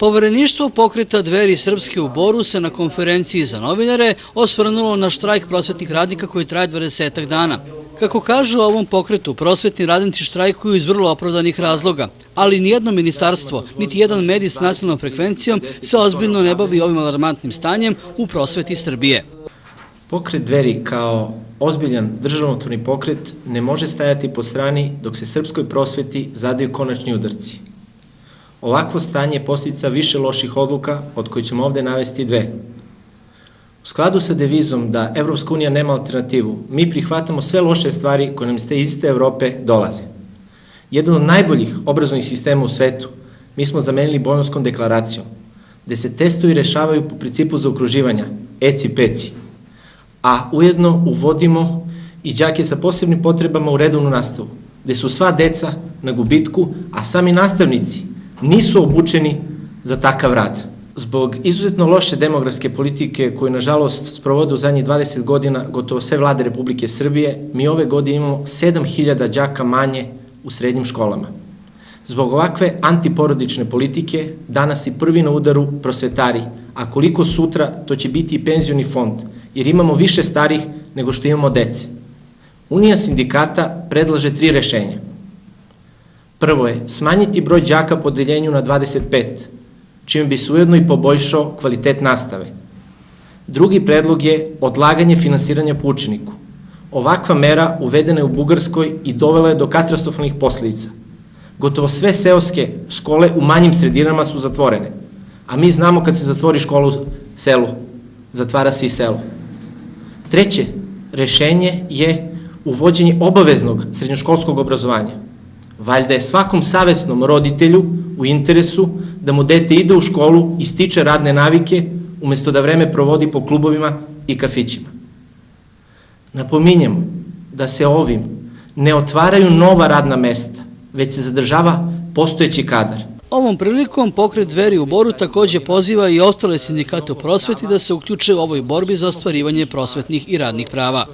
Povereništvo pokreta Dveri srpske u Boru se na konferenciji za novinare osvrnulo na štrajk prosvetnih radnika koji traje 20 dana. Kako kažu o ovom pokretu, prosvetni radnici štrajkuju iz vrlo opravdanih razloga, ali nijedno ministarstvo, niti jedan medij s nacionalnom frekvencijom se ozbiljno ne bavi ovim alarmantnim stanjem u prosveti Srbije. Pokret Dveri kao ozbiljan državotvorni pokret ne može stajati po strani dok se srpskoj prosveti zadaju konačni udarci. Ovakvo stanje je posljedica više loših odluka, od kojih ćemo ovde navesti dve. U skladu sa devizom da Evropska unija nema alternativu, mi prihvatamo sve loše stvari koje nam iz te iste Evrope dolaze. Jedan od najboljih obrazovnih sistema u svetu mi smo zamenili Bolonjskom deklaracijom, gde se testovi rešavaju po principu zaokruživanja, eci-peci, a ujedno uvodimo i đake sa posebnim potrebama u redovnu nastavu, gde su sva deca na gubitku, a sami nastavnici nisu obučeni za takav rad. Zbog izuzetno loše demografske politike koju, nažalost, sprovode u zadnjih 20 godina gotovo sve vlade Republike Srbije, mi ove godine imamo 7.000 đaka manje u srednjim školama. Zbog ovakve antiporodične politike danas i prvi na udaru prosvetari, a koliko sutra to će biti i penzioni fond, jer imamo više starih nego što imamo dece. Unija sindikata predlaže 3 rešenja. Prvo je smanjiti broj đaka po odeljenju na 25, čime bi se ujedno i poboljšao kvalitet nastave. Drugi predlog je odlaganje finansiranja po učeniku. Ovakva mera uvedena je u Bugarskoj i dovela je do katastrofalnih posledica. Gotovo sve seoske škole u manjim sredinama su zatvorene, a mi znamo kad se zatvori škola u selu, zatvara se i selo. Treće rešenje je uvođenje obaveznog srednjoškolskog obrazovanja. Valjda je svakom savesnom roditelju u interesu da mu dete ide u školu i stiče radne navike, umesto da vreme provodi po klubovima i kafićima. Napominjemo da se ovim ne otvaraju nova radna mesta, već se zadržava postojeći kadar. Ovom prilikom pokret Dveri u Boru takođe poziva i ostale sindikate u prosveti da se uključe u ovoj borbi za ostvarivanje prosvetnih i radnih prava.